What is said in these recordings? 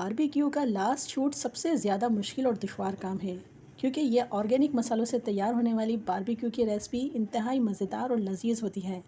Barbecue का last shoot सबसे ज़्यादा मुश्किल और दुश्वार काम है, क्योंकि यह ऑर्गेनिक मसालों से तैयार होने वाली बारबेक्यू की रेसिपी इंतहाई मज़ेदार और लजीज होती है।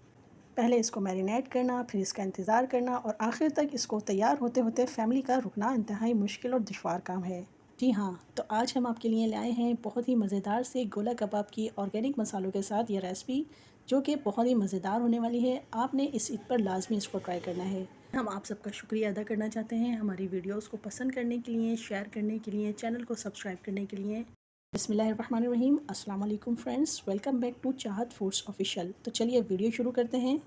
पहले इसको मैरिनेट करना, फिर इसका इंतज़ार करना और आखिर तक इसको तैयार होते होते फैमिली का रुकना इंतहाई मुश्किल और दुश्वार काम है। जी हाँ, तो आज हम आपके लिए लाए हैं बहुत ही मज़ेदार से गोला कबाब की ऑर्गेनिक मसालों के साथ ये रेसिपी, जो कि बहुत ही मज़ेदार होने वाली है। आपने इस ईद पर लाजमी इसको ट्राई करना है। हम आप सबका शुक्रिया अदा करना चाहते हैं हमारी वीडियोस को पसंद करने के लिए, शेयर करने के लिए, चैनल को सब्सक्राइब करने के लिए। बिस्मिल्लाहिर्रहमानिर्रहीम। अस्सलाम वालेकुम फ्रेंड्स, वेलकम बैक टू चाहत फूड्स ऑफिशियल। तो चलिए वीडियो शुरू करते हैं।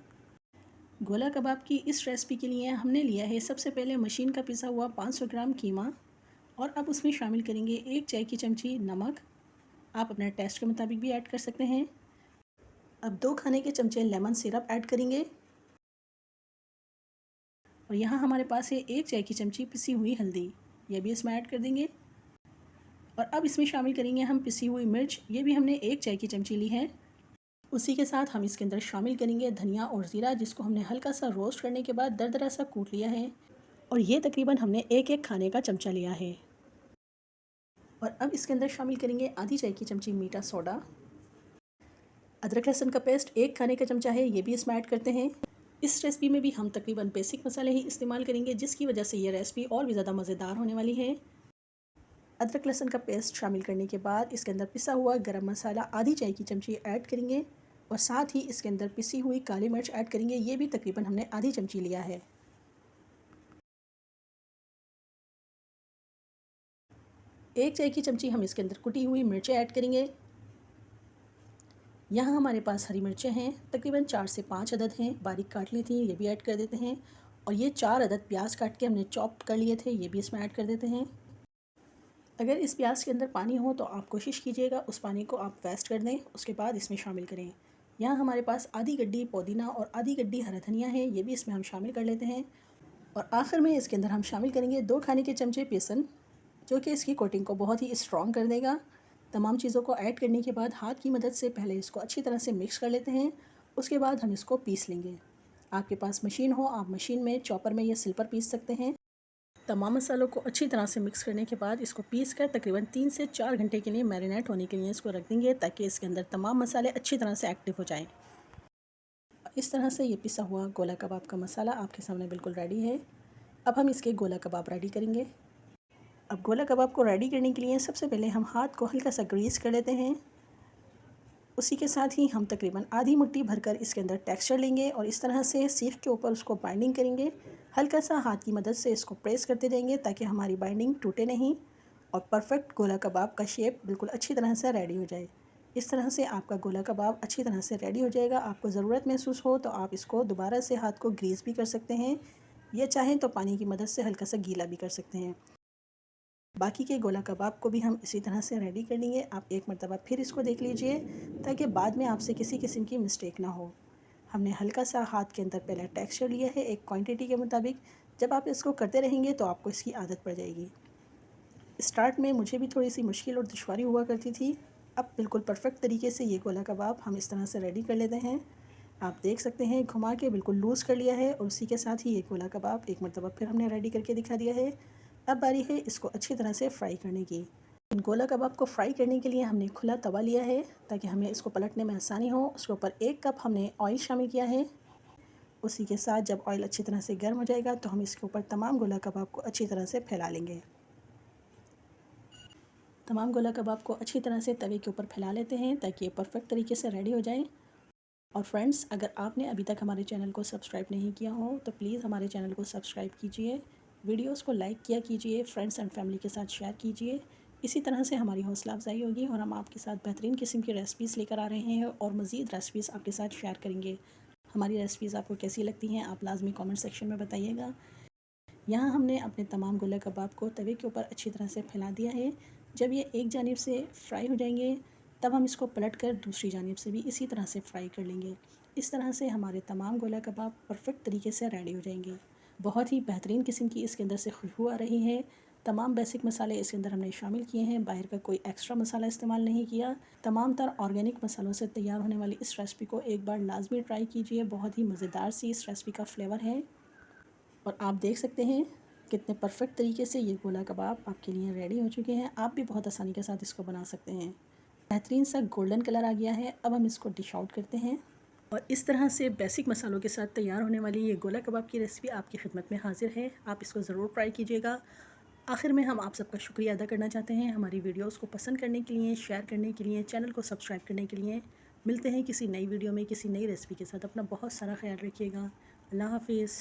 गोला कबाब की इस रेसिपी के लिए हमने लिया है सबसे पहले मशीन का पिसा हुआ 500 ग्राम कीमा, और अब उसमें शामिल करेंगे 1 चाय की चमची नमक। आप अपने टेस्ट के मुताबिक भी ऐड कर सकते हैं। अब 2 खाने के चमचे लेमन सिरप ऐड करेंगे, और यहाँ हमारे पास है 1 चाय की चमची पिसी हुई हल्दी, यह भी इसमें ऐड कर देंगे। और अब इसमें शामिल करेंगे हम पिसी हुई मिर्च, ये भी हमने 1 चाय की चमची ली है। उसी के साथ हम इसके अंदर शामिल करेंगे धनिया और ज़ीरा, जिसको हमने हल्का सा रोस्ट करने के बाद दरदरा सा कूट लिया है, और ये तकरीबन हमने 1-1 खाने का चमचा लिया है। और अब इसके अंदर शामिल करेंगे आधी चाय की चमची मीठा सोडा। अदरक लहसुन का पेस्ट 1 खाने का चमचा है, ये भी इसमें ऐड करते हैं। इस रेसिपी में भी हम तकरीबन बेसिक मसाले ही इस्तेमाल करेंगे, जिसकी वजह से ये रेसिपी और भी ज़्यादा मज़ेदार होने वाली है। अदरक लहसुन का पेस्ट शामिल करने के बाद इसके अंदर पिसा हुआ गरम मसाला आधी चाय की चमची ऐड करेंगे, और साथ ही इसके अंदर पिसी हुई काली मिर्च ऐड करेंगे, ये भी तकरीबन हमने आधी चमची लिया है। एक चाय की चमची हम इसके अंदर कुटी हुई मिर्चें ऐड करेंगे। यहाँ हमारे पास हरी मिर्चें हैं, तकरीबन 4 से 5 अदद हैं, बारीक काट ली थी, ये भी ऐड कर देते हैं। और ये 4 अदद प्याज काट के हमने चॉप कर लिए थे, ये भी इसमें ऐड कर देते हैं। अगर इस प्याज के अंदर पानी हो तो आप कोशिश कीजिएगा उस पानी को आप वेस्ट कर दें, उसके बाद इसमें शामिल करें। यहाँ हमारे पास आधी गड्डी पुदीना और आधी गड्डी हरा धनिया है, ये भी इसमें हम शामिल कर लेते हैं। और आखिर में इसके अंदर हम शामिल करेंगे 2 खाने के चमचे बेसन, जो कि इसकी कोटिंग को बहुत ही स्ट्रॉन्ग कर देगा। तमाम चीज़ों को ऐड करने के बाद हाथ की मदद से पहले इसको अच्छी तरह से मिक्स कर लेते हैं, उसके बाद हम इसको पीस लेंगे। आपके पास मशीन हो, आप मशीन में, चॉपर में या सिल पर पीस सकते हैं। तमाम मसालों को अच्छी तरह से मिक्स करने के बाद इसको पीस कर तकरीबन 3 से 4 घंटे के लिए मैरिनेट होने के लिए इसको रख देंगे, ताकि इसके अंदर तमाम मसाले अच्छी तरह से एक्टिव हो जाएं। इस तरह से ये पिसा हुआ गोला कबाब का मसाला आपके सामने बिल्कुल रेडी है। अब हम इसके गोला कबाब रेडी करेंगे। अब गोला कबाब को रेडी करने के लिए सबसे पहले हम हाथ को हल्का सा ग्रीस कर लेते हैं। उसी के साथ ही हम तकरीबन आधी मुट्ठी भरकर इसके अंदर टेक्सचर लेंगे, और इस तरह से सीख के ऊपर उसको बाइंडिंग करेंगे। हल्का सा हाथ की मदद से इसको प्रेस करते जाएंगे, ताकि हमारी बाइंडिंग टूटे नहीं और परफेक्ट गोला कबाब का शेप बिल्कुल अच्छी तरह से रेडी हो जाए। इस तरह से आपका गोला कबाब अच्छी तरह से रेडी हो जाएगा। आपको ज़रूरत महसूस हो तो आप इसको दोबारा से हाथ को ग्रीस भी कर सकते हैं, या चाहें तो पानी की मदद से हल्का सा गीला भी कर सकते हैं। बाकी के गोला कबाब को भी हम इसी तरह से रेडी कर लेंगे। आप एक मरतबा फिर इसको देख लीजिए, ताकि बाद में आपसे किसी किस्म की मिस्टेक ना हो। हमने हल्का सा हाथ के अंदर पहले टेक्सचर लिया है एक क्वांटिटी के मुताबिक। जब आप इसको करते रहेंगे तो आपको इसकी आदत पड़ जाएगी। स्टार्ट में मुझे भी थोड़ी सी मुश्किल और दुश्वारी हुआ करती थी। अब बिल्कुल परफेक्ट तरीके से ये गोला कबाब हम इस तरह से रेडी कर लेते हैं। आप देख सकते हैं घुमा के बिल्कुल लूज़ कर लिया है, और उसी के साथ ही ये गोला कबाब एक मरतबा फिर हमने रेडी करके दिखा दिया है। अब बारी है इसको अच्छी तरह से फ्राई करने की। इन गोला कबाब को फ्राई करने के लिए हमने खुला तवा लिया है, ताकि हमें इसको पलटने में आसानी हो। उसके ऊपर 1 कप हमने ऑयल शामिल किया है। उसी के साथ जब ऑयल अच्छी तरह से गर्म हो जाएगा तो हम इसके ऊपर तमाम गोला कबाब को अच्छी तरह से फैला लेंगे। तमाम गोला कबाब को अच्छी तरह से तवे के ऊपर फैला लेते हैं, ताकि ये परफेक्ट तरीके से रेडी हो जाए। और फ्रेंड्स, अगर आपने अभी तक हमारे चैनल को सब्सक्राइब नहीं किया हो तो प्लीज़ हमारे चैनल को सब्सक्राइब कीजिए, वीडियोस को लाइक किया कीजिए, फ्रेंड्स एंड फैमिली के साथ शेयर कीजिए। इसी तरह से हमारी हौसला अफजाई होगी, और हम आपके साथ बेहतरीन किस्म की रेसिपीज़ लेकर आ रहे हैं, और मज़ीद रेसिपीज़ आपके साथ शेयर करेंगे। हमारी रेसिपीज़ आपको कैसी लगती हैं आप लाजमी कमेंट सेक्शन में बताइएगा। यहाँ हमने अपने तमाम गोला कबाब को तवे के ऊपर अच्छी तरह से फैला दिया है। जब ये एक जानिब से फ्राई हो जाएंगे, तब हम इसको पलट कर दूसरी जानिब से भी इसी तरह से फ्राई कर लेंगे। इस तरह से हमारे तमाम गोला कबाब परफेक्ट तरीके से रेडी हो जाएंगे। बहुत ही बेहतरीन किस्म की इसके अंदर से खुशबू आ रही है। तमाम बेसिक मसाले इसके अंदर हमने शामिल किए हैं, बाहर का कोई एक्स्ट्रा मसाला इस्तेमाल नहीं किया। तमाम तर ऑर्गेनिक मसालों से तैयार होने वाली इस रेसिपी को एक बार लाजमी ट्राई कीजिए। बहुत ही मज़ेदार सी इस रेसिपी का फ्लेवर है। और आप देख सकते हैं कितने परफेक्ट तरीके से ये गोला कबाब आपके लिए रेडी हो चुके हैं। आप भी बहुत आसानी के साथ इसको बना सकते हैं। बेहतरीन सा गोल्डन कलर आ गया है। अब हम इसको डिश आउट करते हैं और इस तरह से बेसिक मसालों के साथ तैयार होने वाली ये गोला कबाब की रेसिपी आपकी खिदमत में हाजिर है। आप इसको ज़रूर ट्राई कीजिएगा। आखिर में हम आप सबका शुक्रिया अदा करना चाहते हैं हमारी वीडियोस को पसंद करने के लिए, शेयर करने के लिए, चैनल को सब्सक्राइब करने के लिए। मिलते हैं किसी नई वीडियो में किसी नई रेसिपी के साथ। अपना बहुत सारा ख्याल रखिएगा। अल्लाह हाफिज़।